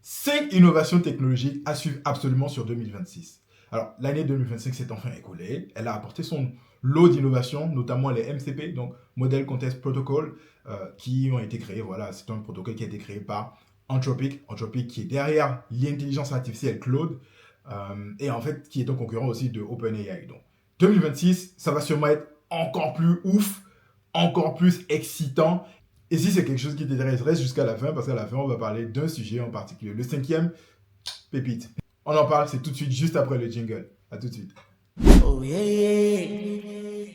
5 innovations technologiques à suivre absolument sur 2026. Alors, l'année 2025 s'est enfin écoulée. Elle a apporté son lot d'innovations, notamment les MCP, donc Model Context Protocol, qui ont été créés. Voilà, c'est un protocole qui a été créé par Anthropic. Anthropic qui est derrière l'intelligence artificielle Claude, et en fait, qui est un concurrent aussi de OpenAI. Donc, 2026, ça va sûrement être encore plus ouf, encore plus excitant. Et si c'est quelque chose qui t'intéresse, reste jusqu'à la fin, parce qu'à la fin, on va parler d'un sujet en particulier. Le 5e, pépite. On en parle, c'est tout de suite, juste après le jingle. À tout de suite. Oh yeah.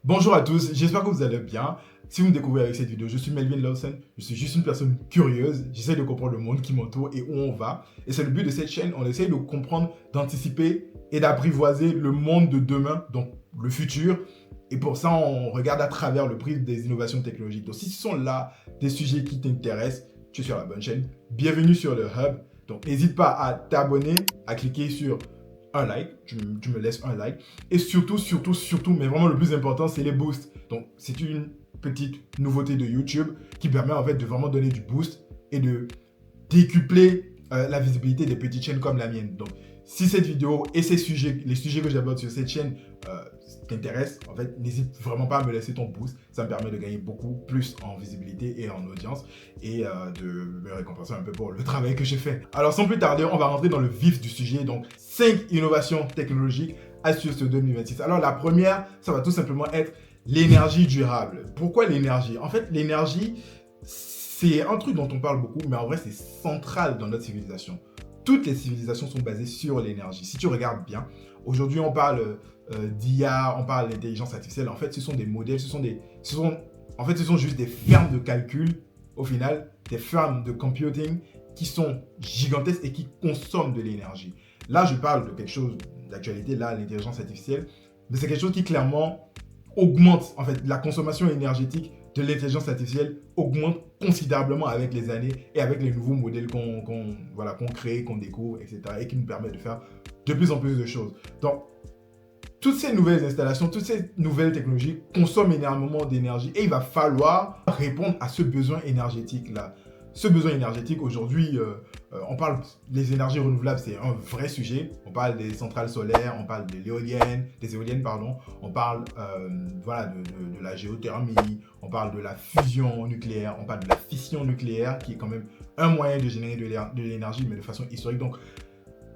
Bonjour à tous, j'espère que vous allez bien. Si vous me découvrez avec cette vidéo, je suis Melvin Lawson, je suis juste une personne curieuse, j'essaie de comprendre le monde qui m'entoure et où on va. Et c'est le but de cette chaîne, on essaie de comprendre, d'anticiper et d'apprivoiser le monde de demain, donc le futur. Et pour ça, on regarde à travers le prisme des innovations technologiques. Donc si ce sont là des sujets qui t'intéressent, tu es sur la bonne chaîne. Bienvenue sur le Hub. Donc n'hésite pas à t'abonner, à cliquer sur un like, tu me laisses un like. Et surtout, mais vraiment le plus important, c'est les boosts. Donc c'est une petite nouveauté de YouTube qui permet en fait de vraiment donner du boost et de décupler la visibilité des petites chaînes comme la mienne. Donc si cette vidéo et les sujets que j'aborde sur cette chaîne t'intéressent, en fait, n'hésite vraiment pas à me laisser ton pouce. Ça me permet de gagner beaucoup plus en visibilité et en audience et de me récompenser un peu pour le travail que j'ai fait. Alors sans plus tarder, on va rentrer dans le vif du sujet. Donc 5 innovations technologiques à suivre sur 2026. Alors la première, ça va tout simplement être l'énergie durable. Pourquoi l'énergie? En fait, l'énergie, c'est un truc dont on parle beaucoup, mais en vrai, c'est central dans notre civilisation. Toutes les civilisations sont basées sur l'énergie. Si tu regardes bien, aujourd'hui, on parle d'IA, on parle d'intelligence artificielle. En fait, ce sont des modèles, ce sont juste des fermes de calcul, au final, des fermes de computing qui sont gigantesques et qui consomment de l'énergie. Là, je parle de quelque chose d'actualité, là, l'intelligence artificielle, mais c'est quelque chose qui clairement augmente, en fait, la consommation énergétique de l'intelligence artificielle augmente considérablement avec les années et avec les nouveaux modèles qu'on crée, qu'on découvre, etc. et qui nous permettent de faire de plus en plus de choses. Donc, toutes ces nouvelles installations, toutes ces nouvelles technologies consomment énormément d'énergie et il va falloir répondre à ce besoin énergétique-là. Ce besoin énergétique, aujourd'hui, on parle des énergies renouvelables, c'est un vrai sujet. On parle des centrales solaires, on parle des éoliennes, on parle de la géothermie, on parle de la fusion nucléaire, on parle de la fission nucléaire, qui est quand même un moyen de générer de l'énergie, mais de façon historique. Donc,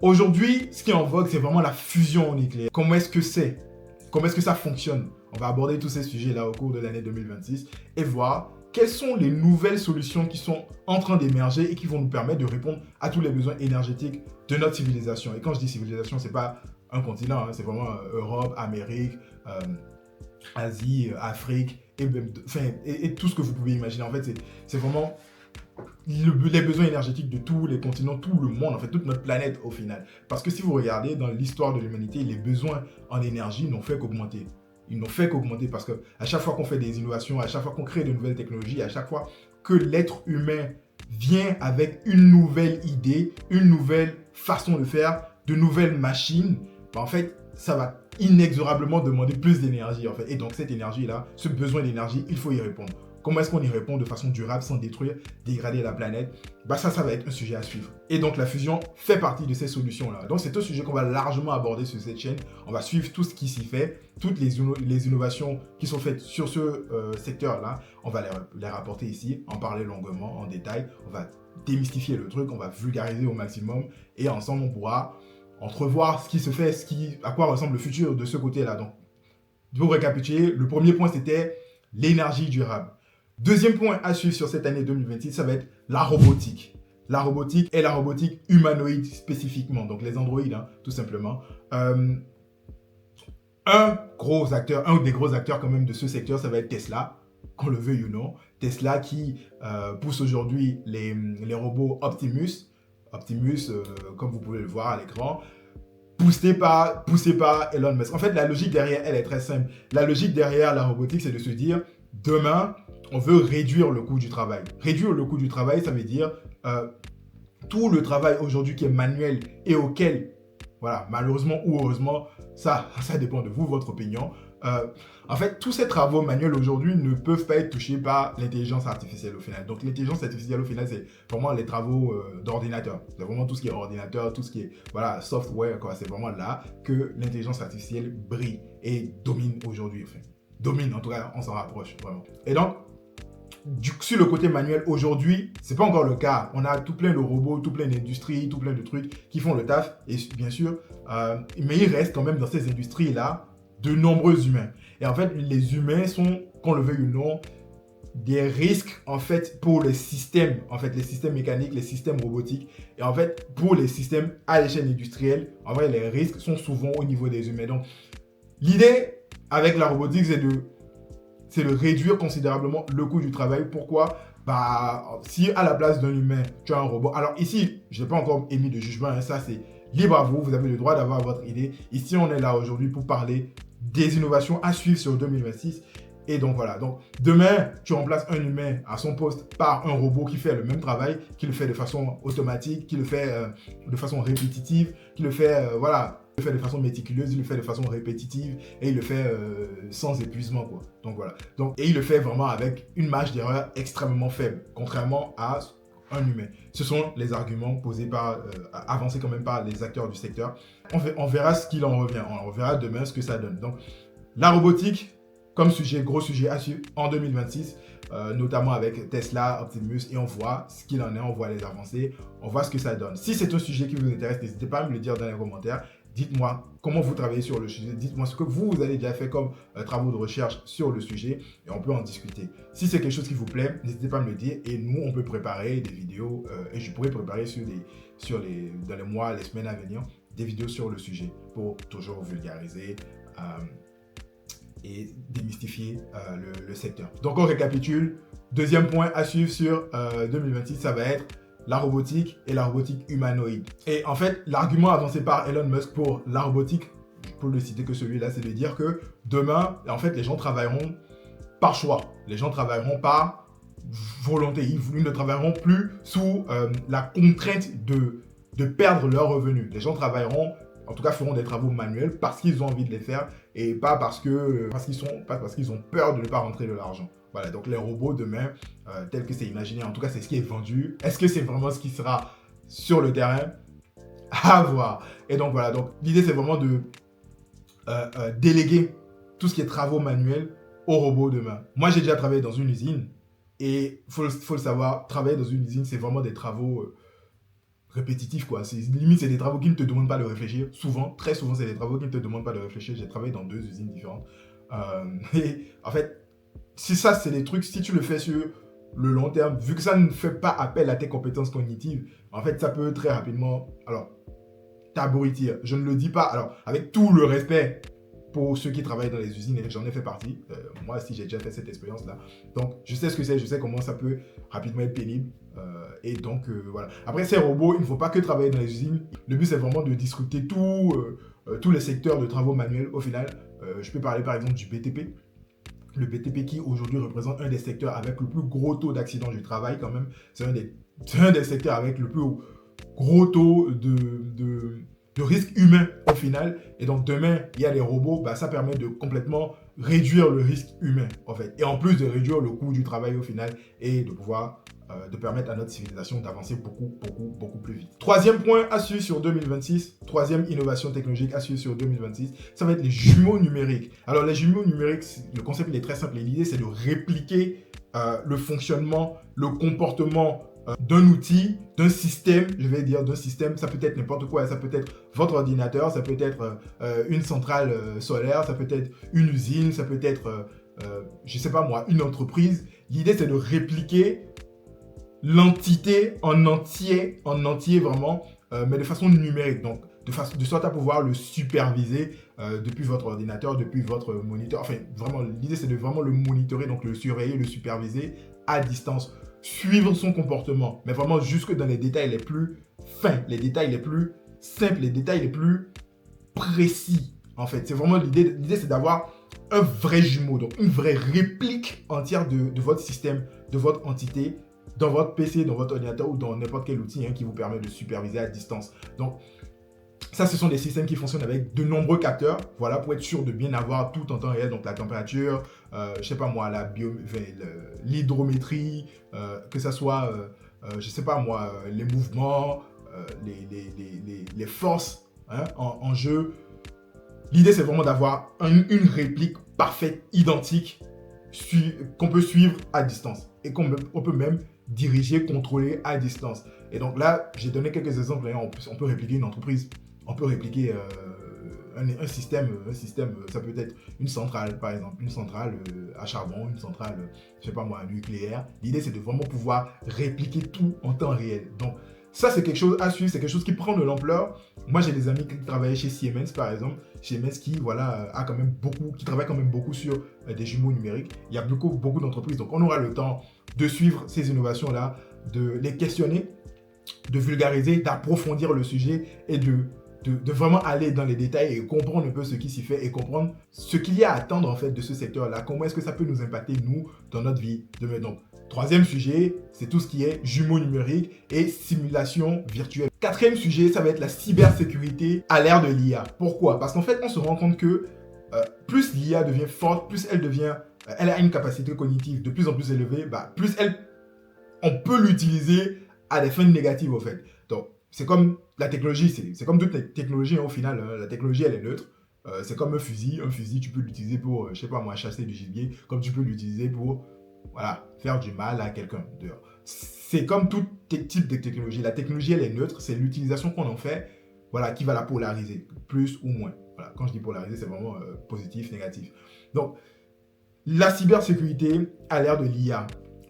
aujourd'hui, ce qui est en vogue, c'est vraiment la fusion nucléaire. Comment est-ce que c'est? Comment est-ce que ça fonctionne? On va aborder tous ces sujets-là au cours de l'année 2026 et voir quelles sont les nouvelles solutions qui sont en train d'émerger et qui vont nous permettre de répondre à tous les besoins énergétiques de notre civilisation. Et quand je dis civilisation, c'est pas un continent, hein, c'est vraiment Europe, Amérique, Asie, Afrique, et tout ce que vous pouvez imaginer. En fait, c'est vraiment les besoins énergétiques de tous les continents, tout le monde, en fait, toute notre planète au final. Parce que si vous regardez dans l'histoire de l'humanité, les besoins en énergie n'ont fait qu'augmenter. Ils n'ont fait qu'augmenter parce qu'à chaque fois qu'on fait des innovations, à chaque fois qu'on crée de nouvelles technologies, à chaque fois que l'être humain vient avec une nouvelle idée, une nouvelle façon de faire, de nouvelles machines, en fait, ça va inexorablement demander plus d'énergie en fait. Et donc cette énergie-là, ce besoin d'énergie, il faut y répondre. Comment est-ce qu'on y répond de façon durable sans détruire, dégrader la planète? Ça va être un sujet à suivre. Et donc la fusion fait partie de ces solutions-là. Donc c'est un sujet qu'on va largement aborder sur cette chaîne. On va suivre tout ce qui s'y fait, toutes les innovations qui sont faites sur ce secteur-là. On va les rapporter ici, en parler longuement, en détail. On va démystifier le truc, on va vulgariser au maximum. Et ensemble, on pourra entrevoir ce qui se fait, à quoi ressemble le futur de ce côté-là. Donc, pour récapituler, le premier point, c'était l'énergie durable. Deuxième point à suivre sur cette année 2026, ça va être la robotique. La robotique et la robotique humanoïde spécifiquement, donc les androïdes, hein, tout simplement. Un des gros acteurs quand même de ce secteur, ça va être Tesla, qu'on le veuille ou non. Tesla qui pousse aujourd'hui les robots Optimus, comme vous pouvez le voir à l'écran, poussé par Elon Musk. En fait, la logique derrière, elle est très simple. La logique derrière la robotique, c'est de se dire, demain, on veut réduire le coût du travail. Réduire le coût du travail, ça veut dire tout le travail aujourd'hui qui est manuel et auquel, voilà, malheureusement ou heureusement, ça dépend de vous, votre opinion, En fait, tous ces travaux manuels aujourd'hui ne peuvent pas être touchés par l'intelligence artificielle au final. Donc, l'intelligence artificielle au final, c'est vraiment les travaux d'ordinateur. C'est vraiment tout ce qui est ordinateur, tout ce qui est voilà, software, quoi. C'est vraiment là que l'intelligence artificielle brille et domine aujourd'hui. Enfin, domine, en tout cas, on s'en rapproche vraiment. Et donc, sur le côté manuel, aujourd'hui, c'est pas encore le cas. On a tout plein de robots, tout plein d'industries, tout plein de trucs qui font le taf, et bien sûr, mais il reste quand même dans ces industries-là de nombreux humains. Et en fait, les humains sont, qu'on le veuille ou non, des risques en fait pour les systèmes mécaniques, les systèmes robotiques. Et en fait, pour les systèmes à l'échelle industrielle, en vrai, les risques sont souvent au niveau des humains. Donc, l'idée avec la robotique, c'est de réduire considérablement le coût du travail. Pourquoi? Si à la place d'un humain, tu as un robot. Alors ici, je n'ai pas encore émis de jugement, hein, ça c'est libre à vous, vous avez le droit d'avoir votre idée. Ici, on est là aujourd'hui pour parler des innovations à suivre sur 2026. Et donc voilà, donc demain, tu remplaces un humain à son poste par un robot qui fait le même travail, qui le fait de façon automatique, qui le fait de façon répétitive, qui le fait, il le fait de façon méticuleuse, il le fait de façon répétitive et il le fait sans épuisement, quoi. Donc voilà. Et il le fait vraiment avec une marge d'erreur extrêmement faible, contrairement à un humain. Ce sont les arguments posés avancés quand même par les acteurs du secteur. On verra ce qu'il en revient. On verra demain ce que ça donne. Donc, la robotique, comme sujet, gros sujet à suivre en 2026, notamment avec Tesla, Optimus, et on voit ce qu'il en est, on voit les avancées, on voit ce que ça donne. Si c'est un sujet qui vous intéresse, n'hésitez pas à me le dire dans les commentaires. Dites-moi comment vous travaillez sur le sujet, dites-moi ce que vous avez déjà fait comme travaux de recherche sur le sujet et on peut en discuter. Si c'est quelque chose qui vous plaît, n'hésitez pas à me le dire et nous, on peut préparer des vidéos et je pourrais préparer dans les mois, les semaines à venir, des vidéos sur le sujet pour toujours vulgariser et démystifier le secteur. Donc, on récapitule. Deuxième point à suivre sur 2026, ça va être la robotique et la robotique humanoïde. Et en fait, l'argument avancé par Elon Musk pour la robotique, pour ne citer que celui-là, c'est de dire que demain, en fait, les gens travailleront par choix. Les gens travailleront par volonté. Ils ne travailleront plus sous la contrainte de perdre leurs revenus. Les gens travailleront, en tout cas feront des travaux manuels parce qu'ils ont envie de les faire et pas parce qu'ils ont peur de ne pas rentrer de l'argent. Voilà, donc les robots demain, tel que c'est imaginé, en tout cas c'est ce qui est vendu. Est-ce que c'est vraiment ce qui sera sur le terrain? À voir. Et donc voilà, donc l'idée c'est vraiment de déléguer tout ce qui est travaux manuels aux robots demain. Moi j'ai déjà travaillé dans une usine et faut le savoir, travailler dans une usine c'est vraiment des travaux répétitifs quoi. Limite c'est des travaux qui ne te demandent pas de réfléchir. Souvent, très souvent c'est des travaux qui ne te demandent pas de réfléchir. J'ai travaillé dans 2 usines différentes. Et en fait, si ça, c'est des trucs, si tu le fais sur le long terme, vu que ça ne fait pas appel à tes compétences cognitives, en fait, ça peut très rapidement, t'abrutir. Je ne le dis pas, avec tout le respect pour ceux qui travaillent dans les usines, et j'en ai fait partie. Moi aussi, j'ai déjà fait cette expérience-là. Donc, je sais ce que c'est, je sais comment ça peut rapidement être pénible. Et donc, voilà. Après, ces robots, il ne faut pas que travailler dans les usines. Le but, c'est vraiment de discuter tous les secteurs de travaux manuels. Au final, je peux parler par exemple du BTP. Le BTP qui aujourd'hui représente un des secteurs avec le plus gros taux d'accidents du travail quand même. C'est un des secteurs avec le plus gros taux de risque humain au final. Et donc demain, il y a les robots, ça permet de complètement réduire le risque humain en fait. Et en plus de réduire le coût du travail au final et de pouvoir de permettre à notre civilisation d'avancer beaucoup plus vite. Troisième point à suivre sur 2026, troisième innovation technologique à suivre sur 2026, ça va être les jumeaux numériques. Alors les jumeaux numériques, le concept il est très simple et l'idée c'est de répliquer le fonctionnement, le comportement d'un outil, d'un système, d'un système, ça peut être n'importe quoi, ça peut être votre ordinateur, ça peut être une centrale solaire, ça peut être une usine, ça peut être, je sais pas moi, une entreprise. L'idée c'est de répliquer l'entité en entier vraiment, mais de façon numérique, donc de sorte à pouvoir le superviser depuis votre ordinateur, depuis votre moniteur. Enfin, vraiment, l'idée c'est de vraiment le monitorer, donc le surveiller, le superviser à distance, suivre son comportement, mais vraiment jusque dans les détails les plus fins, les détails les plus simples, les détails les plus précis. En fait, c'est vraiment l'idée c'est d'avoir un vrai jumeau, donc une vraie réplique entière de votre système, de votre entité, dans votre PC, dans votre ordinateur ou dans n'importe quel outil qui vous permet de superviser à distance. Donc, Ça, ce sont des systèmes qui fonctionnent avec de nombreux capteurs, voilà, pour être sûr de bien avoir tout en temps réel, donc la température, je sais pas moi, l'hydrométrie, que ça soit, je sais pas moi, les mouvements, les forces hein, en jeu. L'idée, c'est vraiment d'avoir une réplique parfaite, identique, qu'on peut suivre à distance et on peut même diriger, contrôler à distance. Et donc là, j'ai donné quelques exemples. On peut répliquer une entreprise, on peut répliquer un système, ça peut être une centrale, par exemple, une centrale à charbon, une centrale, je sais pas moi, nucléaire. L'idée, c'est de vraiment pouvoir répliquer tout en temps réel. Donc, ça, c'est quelque chose à suivre, c'est quelque chose qui prend de l'ampleur. Moi, j'ai des amis qui travaillaient chez Siemens, par exemple. Siemens qui, voilà, qui travaille quand même beaucoup sur des jumeaux numériques. Il y a beaucoup d'entreprises. Donc, on aura le temps de suivre ces innovations-là, de les questionner, de vulgariser, d'approfondir le sujet et de vraiment aller dans les détails et comprendre un peu ce qui s'y fait et comprendre ce qu'il y a à attendre en fait de ce secteur-là. Comment est-ce que ça peut nous impacter, nous, dans notre vie demain. Donc, troisième sujet, c'est tout ce qui est jumeaux numériques et simulation virtuelle. Quatrième sujet, ça va être la cybersécurité à l'ère de l'IA. Pourquoi? Parce qu'en fait, on se rend compte que plus l'IA devient forte, plus elle a une capacité cognitive de plus en plus élevée, plus on peut l'utiliser à des fins négatives, en fait. Donc, c'est comme la technologie, c'est comme toute les technologies, hein, au final, la technologie, elle est neutre. C'est comme un fusil. Un fusil, tu peux l'utiliser pour, je sais pas moi, chasser du gibier, comme tu peux l'utiliser pour, voilà, faire du mal à quelqu'un dehors. C'est comme tout type de technologie. La technologie, elle est neutre. C'est l'utilisation qu'on en fait, voilà, qui va la polariser, plus ou moins. Voilà, quand je dis polariser, c'est vraiment positif, négatif. Donc, la cybersécurité à l'ère de l'IA.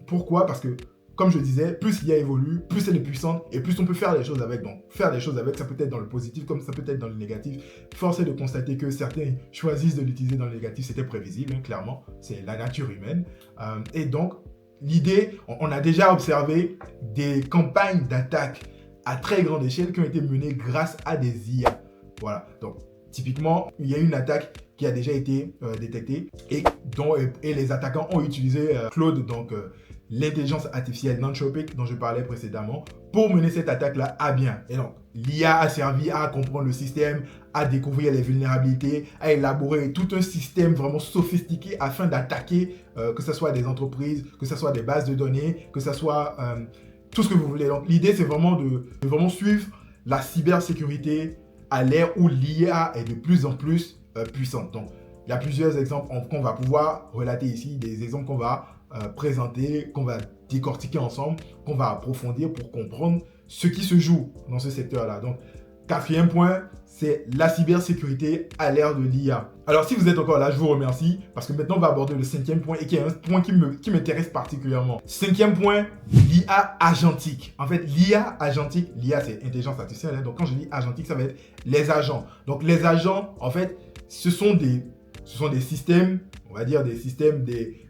Pourquoi? Parce que, comme je disais, plus l'IA évolue, plus elle est puissante et plus on peut faire des choses avec. Donc, faire des choses avec, ça peut être dans le positif comme ça peut être dans le négatif. Force est de constater que certains choisissent de l'utiliser dans le négatif. C'était prévisible, hein, clairement. C'est la nature humaine. Et donc, l'idée, on a déjà observé des campagnes d'attaque à très grande échelle qui ont été menées grâce à des IA. Voilà. Donc, typiquement, il y a une attaque qui a déjà été détectée et les attaquants ont utilisé Claude, donc l'intelligence artificielle d'Anthropic dont je parlais précédemment, pour mener cette attaque-là à bien. Et donc, l'IA a servi à comprendre le système, à découvrir les vulnérabilités, à élaborer tout un système vraiment sophistiqué afin d'attaquer, que ce soit des entreprises, que ce soit des bases de données, que ce soit tout ce que vous voulez. Donc, l'idée, c'est vraiment de vraiment suivre la cybersécurité à l'ère où l'IA est de plus en plus puissante. Donc, il y a plusieurs exemples qu'on va pouvoir relater ici, des exemples qu'on va présenter, qu'on va décortiquer ensemble, qu'on va approfondir pour comprendre ce qui se joue dans ce secteur-là. Donc, quatrième point, c'est la cybersécurité à l'ère de l'IA. Alors, si vous êtes encore là, je vous remercie parce que maintenant, on va aborder le cinquième point et qui est un point qui m'intéresse particulièrement. Cinquième point, l'IA agentique. En fait, l'IA agentique, l'IA, c'est intelligence artificielle. Hein, donc, quand je dis agentique, ça va être les agents. Donc, les agents, en fait, ce sont des systèmes, on va dire des systèmes, des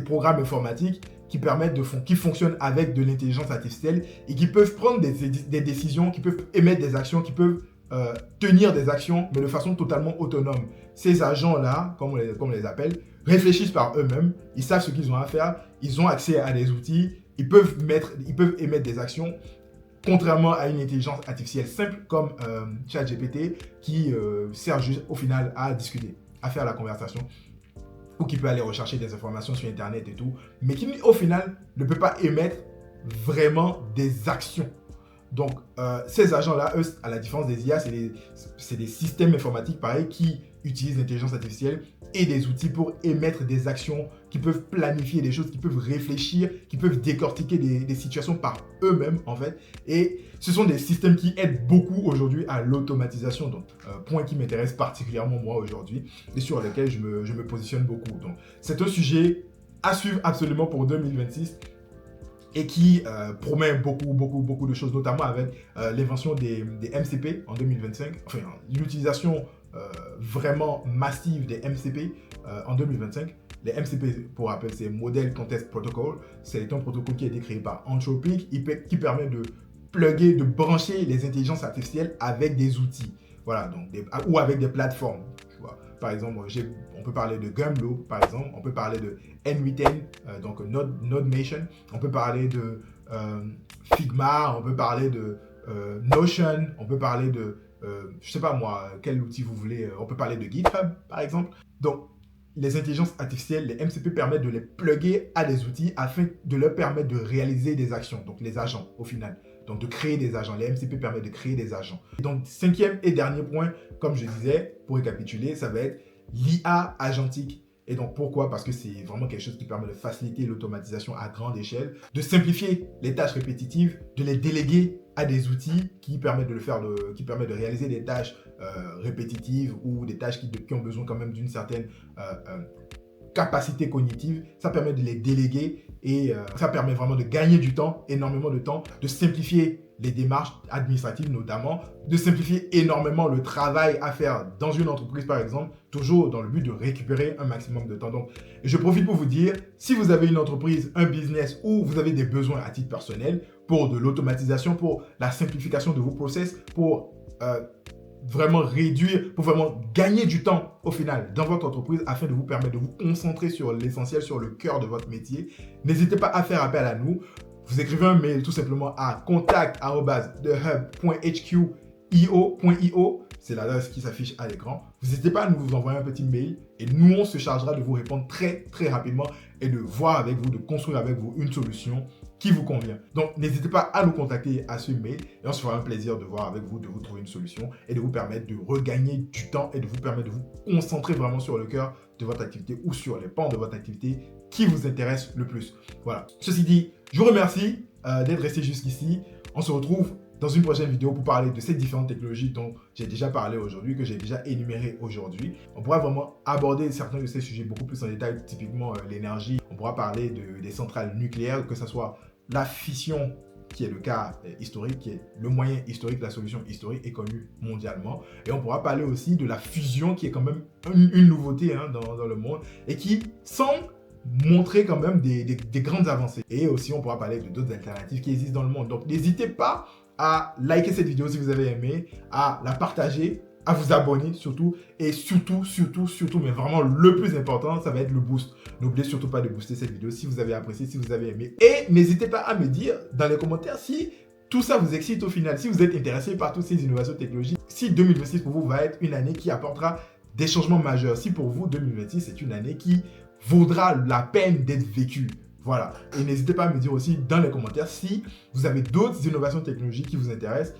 programmes informatiques qui fonctionnent avec de l'intelligence artificielle et qui peuvent prendre des décisions, qui peuvent émettre des actions, qui peuvent tenir des actions, mais de façon totalement autonome. Ces agents-là, comme on les appelle, réfléchissent par eux-mêmes, ils savent ce qu'ils ont à faire, ils ont accès à des outils, ils peuvent émettre des actions, contrairement à une intelligence artificielle simple comme ChatGPT qui sert juste au final à discuter, à faire la conversation, ou qui peut aller rechercher des informations sur Internet et tout, mais qui au final ne peut pas émettre vraiment des actions. Donc, ces agents-là, eux, à la différence des IA, c'est des systèmes informatiques, pareil, qui utilisent l'intelligence artificielle et des outils pour émettre des actions, qui peuvent planifier des choses, qui peuvent réfléchir, qui peuvent décortiquer des situations par eux-mêmes, en fait. Et ce sont des systèmes qui aident beaucoup aujourd'hui à l'automatisation. Donc, point qui m'intéresse particulièrement, moi, aujourd'hui, et sur lequel je me positionne beaucoup. Donc, c'est un sujet à suivre absolument pour 2026. Et qui promet beaucoup de choses, notamment avec l'invention des MCP en 2025, enfin l'utilisation vraiment massive des MCP en 2025. Les MCP, pour rappel, c'est Model Context Protocol. C'est un protocole qui a été créé par Anthropic qui permet de plugger, de brancher les intelligences artificielles avec des outils, voilà, donc ou avec des plateformes. Tu vois. Par exemple, on peut parler de Gumlo, par exemple, on peut parler de N8N, donc NodeMation, on peut parler de Figma, on peut parler de Notion, on peut parler je sais pas moi, quel outil vous voulez. On peut parler de GitHub, par exemple. Donc, les intelligences artificielles, les MCP permettent de les plugger à des outils afin de leur permettre de réaliser des actions, donc les agents au final. Donc de créer des agents. Les MCP permettent de créer des agents. Donc cinquième et dernier point, comme je disais, pour récapituler, ça va être l'IA agentique. Et donc pourquoi? Parce que c'est vraiment quelque chose qui permet de faciliter l'automatisation à grande échelle, de simplifier les tâches répétitives, de les déléguer à des outils qui permettent de le faire, qui permettent de réaliser des tâches répétitives ou des tâches qui ont besoin quand même d'une certaine capacité cognitive. Ça permet de les déléguer et ça permet vraiment de gagner du temps, énormément de temps, de simplifier les démarches administratives notamment, de simplifier énormément le travail à faire dans une entreprise par exemple, toujours dans le but de récupérer un maximum de temps. Donc, je profite pour vous dire, si vous avez une entreprise, un business ou vous avez des besoins à titre personnel pour de l'automatisation, pour la simplification de vos process, pour vraiment réduire, pour vraiment gagner du temps au final dans votre entreprise afin de vous permettre de vous concentrer sur l'essentiel, sur le cœur de votre métier, n'hésitez pas à faire appel à nous. Vous écrivez un mail tout simplement à contact@thehub.hq.io. C'est l'adresse qui s'affiche à l'écran. N'hésitez pas à nous envoyer un petit mail et nous, on se chargera de vous répondre très, très rapidement et de voir avec vous, de construire avec vous une solution qui vous convient. Donc, n'hésitez pas à nous contacter à ce mail et on se fera un plaisir de voir avec vous, de vous trouver une solution et de vous permettre de regagner du temps et de vous permettre de vous concentrer vraiment sur le cœur de votre activité ou sur les pans de votre activité qui vous intéresse le plus. Voilà. Ceci dit, je vous remercie d'être resté jusqu'ici. On se retrouve dans une prochaine vidéo pour parler de ces différentes technologies dont j'ai déjà parlé aujourd'hui, que j'ai déjà énumérées aujourd'hui. On pourra vraiment aborder certains de ces sujets beaucoup plus en détail, typiquement l'énergie. On pourra parler des centrales nucléaires, que ce soit la fission, qui est le cas historique, qui est le moyen historique, la solution historique est connue mondialement. Et on pourra parler aussi de la fusion, qui est quand même une nouveauté dans le monde et qui semble montrer quand même des grandes avancées. Et aussi, on pourra parler de d'autres alternatives qui existent dans le monde. Donc, n'hésitez pas à liker cette vidéo si vous avez aimé, à la partager, à vous abonner surtout, et surtout, mais vraiment le plus important, ça va être le boost. N'oubliez surtout pas de booster cette vidéo si vous avez apprécié, si vous avez aimé. Et n'hésitez pas à me dire dans les commentaires si tout ça vous excite au final, si vous êtes intéressé par toutes ces innovations technologiques, si 2026 pour vous va être une année qui apportera des changements majeurs, si pour vous 2026 c'est une année qui vaudra la peine d'être vécue. Voilà. Et n'hésitez pas à me dire aussi dans les commentaires si vous avez d'autres innovations technologiques qui vous intéressent,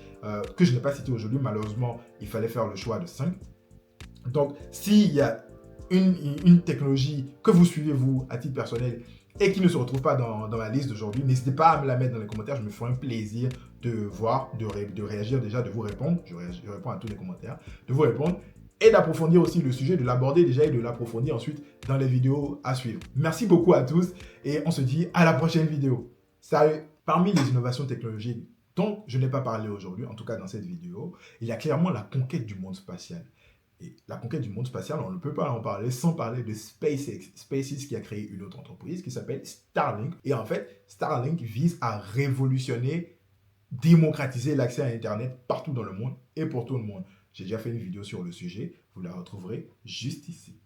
que je n'ai pas citées aujourd'hui. Malheureusement, il fallait faire le choix de 5. Donc, s'il y a une technologie que vous suivez, vous, à titre personnel, et qui ne se retrouve pas dans la liste d'aujourd'hui, n'hésitez pas à me la mettre dans les commentaires. Je me ferai un plaisir de voir, de réagir déjà, de vous répondre. Je réponds à tous les commentaires, de vous répondre. Et d'approfondir aussi le sujet, de l'aborder déjà et de l'approfondir ensuite dans les vidéos à suivre. Merci beaucoup à tous et on se dit à la prochaine vidéo. Salut! Parmi les innovations technologiques dont je n'ai pas parlé aujourd'hui, en tout cas dans cette vidéo, il y a clairement la conquête du monde spatial. Et la conquête du monde spatial, on ne peut pas en parler sans parler de SpaceX. SpaceX qui a créé une autre entreprise qui s'appelle Starlink. Et en fait, Starlink vise à révolutionner, démocratiser l'accès à Internet partout dans le monde et pour tout le monde. J'ai déjà fait une vidéo sur le sujet, vous la retrouverez juste ici.